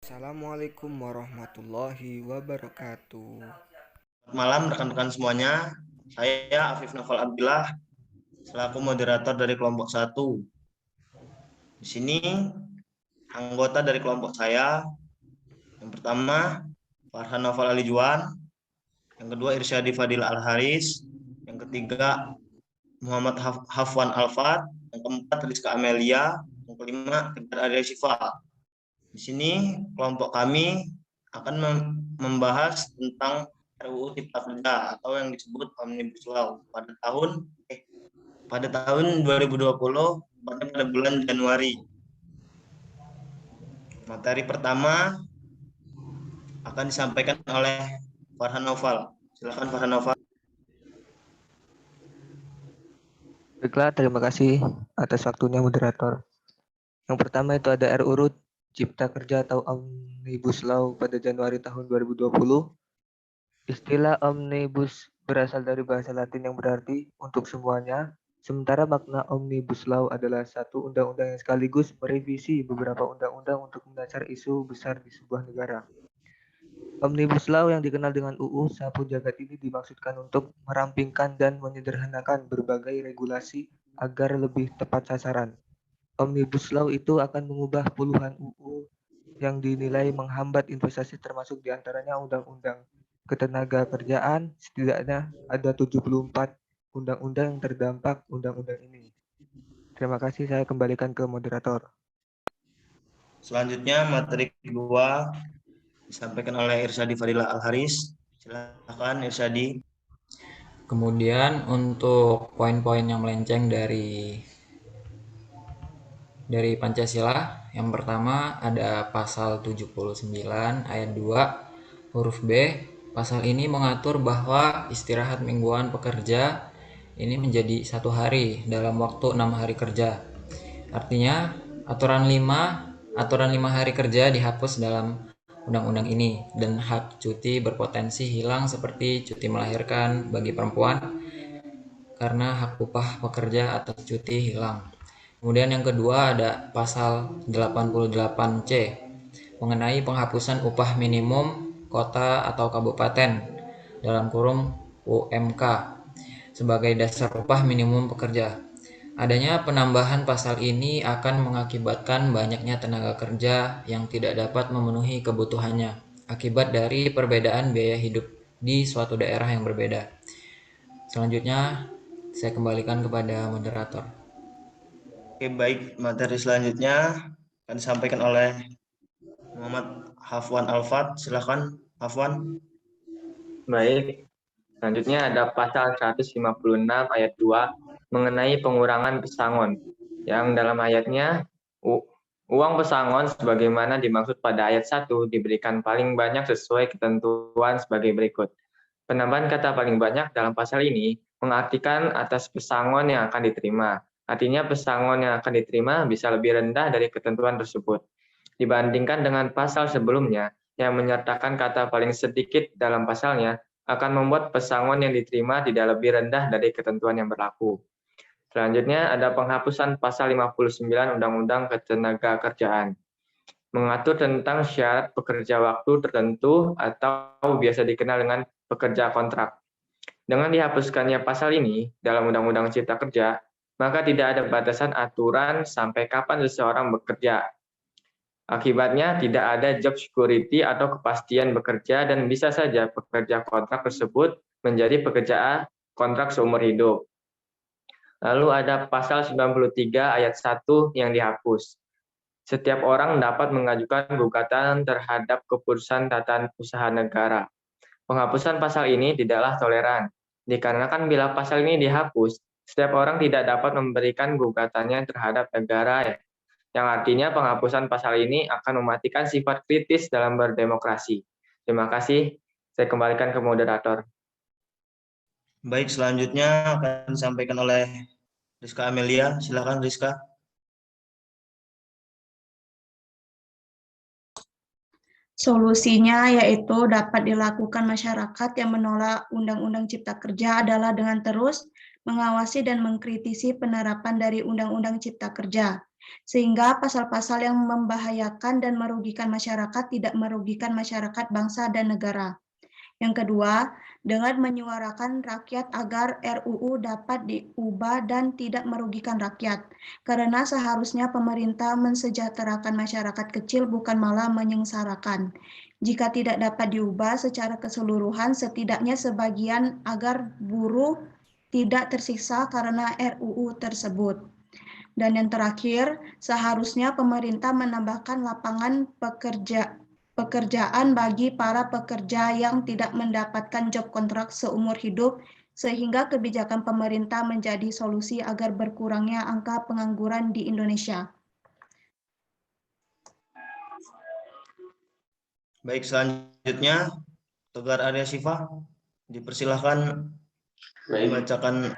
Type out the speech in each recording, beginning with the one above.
Assalamualaikum warahmatullahi wabarakatuh. Malam rekan-rekan semuanya, saya Afif Noval Abdillah selaku moderator dari kelompok 1. Di sini anggota dari kelompok saya yang pertama Farhan Noval Alijuan, yang kedua Irsyadi Fadil Al Haris, yang ketiga Muhammad Hafwan Alfat, yang keempat Rizka Amelia, yang kelima Tegar Arya Sifa. Di sini kelompok kami akan membahas tentang RUU Cipta Kerja atau yang disebut Omnibus Law pada tahun 2020 pada bulan Januari. Materi pertama akan disampaikan oleh Farhan Noval. Silakan Farhan Noval. Baiklah, terima kasih atas waktunya moderator. Yang pertama itu ada RUU Cipta Kerja atau Omnibus Law pada Januari tahun 2020. Istilah omnibus berasal dari bahasa Latin yang berarti untuk semuanya, sementara makna Omnibus Law adalah satu undang-undang yang sekaligus merevisi beberapa undang-undang untuk mendasar isu besar di sebuah negara. Omnibus Law yang dikenal dengan UU Sapu Jagat ini dimaksudkan untuk merampingkan dan menyederhanakan berbagai regulasi agar lebih tepat sasaran. Omnibus Law itu akan mengubah puluhan UU yang dinilai menghambat investasi termasuk diantaranya Undang-Undang Ketenagakerjaan, setidaknya ada 74 undang-undang yang terdampak undang-undang ini. Terima kasih, saya kembalikan ke moderator. Selanjutnya materi kedua disampaikan oleh Irsyadi Fadila Al Haris. Silakan Irsyadi. Kemudian untuk poin-poin yang melenceng dari Pancasila, yang pertama ada pasal 79 ayat 2 huruf B. Pasal ini mengatur bahwa istirahat mingguan pekerja ini menjadi 1 hari dalam waktu 6 hari kerja. Artinya aturan 5 hari kerja dihapus dalam undang-undang ini dan hak cuti berpotensi hilang seperti cuti melahirkan bagi perempuan karena hak upah pekerja atas cuti hilang. Kemudian yang kedua ada pasal 88C mengenai penghapusan upah minimum kota atau kabupaten dalam kurung UMK sebagai dasar upah minimum pekerja. Adanya penambahan pasal ini akan mengakibatkan banyaknya tenaga kerja yang tidak dapat memenuhi kebutuhannya akibat dari perbedaan biaya hidup di suatu daerah yang berbeda. Selanjutnya, saya kembalikan kepada moderator. Oke, baik. Materi selanjutnya akan disampaikan oleh Muhammad Hafwan Alfat. Silakan Hafwan. Baik, selanjutnya ada pasal 156 ayat 2 mengenai pengurangan pesangon. Yang dalam ayatnya, uang pesangon sebagaimana dimaksud pada ayat 1 diberikan paling banyak sesuai ketentuan sebagai berikut. Penambahan kata paling banyak dalam pasal ini mengartikan atas pesangon yang akan diterima. Artinya pesangon yang akan diterima bisa lebih rendah dari ketentuan tersebut. Dibandingkan dengan pasal sebelumnya yang menyertakan kata paling sedikit dalam pasalnya, akan membuat pesangon yang diterima tidak lebih rendah dari ketentuan yang berlaku. Selanjutnya ada penghapusan pasal 59 Undang-Undang Ketenagakerjaan. Mengatur tentang syarat pekerja waktu tertentu atau biasa dikenal dengan pekerja kontrak. Dengan dihapuskannya pasal ini dalam Undang-Undang Cipta Kerja, maka tidak ada batasan aturan sampai kapan seseorang bekerja. Akibatnya tidak ada job security atau kepastian bekerja dan bisa saja pekerja kontrak tersebut menjadi pekerja kontrak seumur hidup. Lalu ada pasal 93 ayat 1 yang dihapus. Setiap orang dapat mengajukan gugatan terhadap keputusan tata usaha negara. Penghapusan pasal ini tidaklah toleran, dikarenakan bila pasal ini dihapus, setiap orang tidak dapat memberikan gugatannya terhadap negara, yang artinya penghapusan pasal ini akan mematikan sifat kritis dalam berdemokrasi. Terima kasih, saya kembalikan ke moderator. Baik, selanjutnya akan disampaikan oleh Rizka Amelia. Silakan Rizka. Solusinya yaitu dapat dilakukan masyarakat yang menolak Undang-Undang Cipta Kerja adalah dengan terus mengawasi dan mengkritisi penerapan dari Undang-Undang Cipta Kerja. sehingga pasal-pasal yang membahayakan dan merugikan masyarakat tidak merugikan masyarakat, bangsa, dan negara. Yang kedua, dengan menyuarakan rakyat agar RUU dapat diubah dan tidak merugikan rakyat, karena seharusnya pemerintah mensejahterakan masyarakat kecil bukan malah menyengsarakan. Jika tidak dapat diubah secara keseluruhan, setidaknya sebagian agar buruh tidak tersiksa karena RUU tersebut. Dan yang terakhir, seharusnya pemerintah menambahkan lapangan pekerjaan bagi para pekerja yang tidak mendapatkan job kontrak seumur hidup, sehingga kebijakan pemerintah menjadi solusi agar berkurangnya angka pengangguran di Indonesia. Baik, selanjutnya Togar Arya Siva, dipersilahkan membacakan.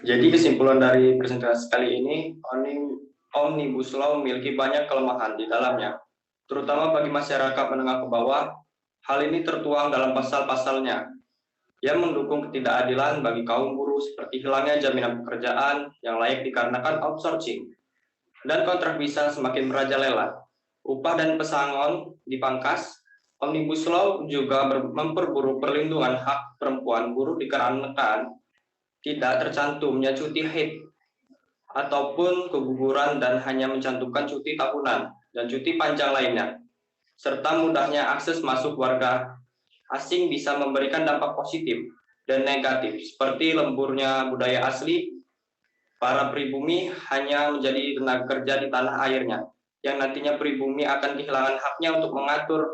Jadi kesimpulan dari presentasi kali ini, Omnibus Law memiliki banyak kelemahan di dalamnya, terutama bagi masyarakat menengah ke bawah. Hal ini tertuang dalam pasal-pasalnya yang mendukung ketidakadilan bagi kaum buruh seperti hilangnya jaminan pekerjaan yang layak dikarenakan outsourcing, dan kontrak bisa semakin merajalela. Upah dan pesangon dipangkas. Omnibus Law juga memperburuk perlindungan hak perempuan buruh dikarenakan tidak tercantumnya cuti haid ataupun keguguran dan hanya mencantumkan cuti tahunan dan cuti panjang lainnya, serta mudahnya akses masuk warga asing bisa memberikan dampak positif dan negatif, seperti lemburnya budaya asli. Para pribumi hanya menjadi tenaga kerja di tanah airnya, yang nantinya pribumi akan kehilangan haknya untuk mengatur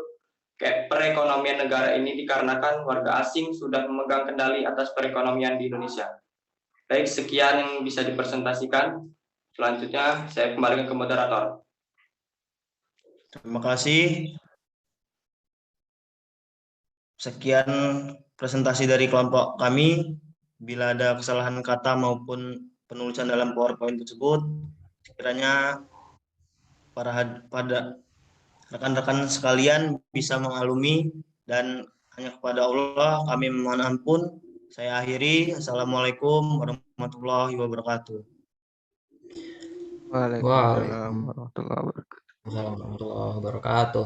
perekonomian negara ini dikarenakan warga asing sudah memegang kendali atas perekonomian di Indonesia. Baik, sekian yang bisa dipresentasikan. Selanjutnya saya kembalikan ke moderator. Terima kasih. Sekian presentasi dari kelompok kami. Bila ada kesalahan kata maupun penulisan dalam PowerPoint tersebut, sekiranya pada rekan-rekan sekalian bisa mengaklumi, dan hanya kepada Allah kami memohon ampun. Saya akhiri. Assalamualaikum warahmatullahi wabarakatuh. Waalaikumsalam warahmatullahi wabarakatuh. Waalaikumsalam warahmatullahi wabarakatuh.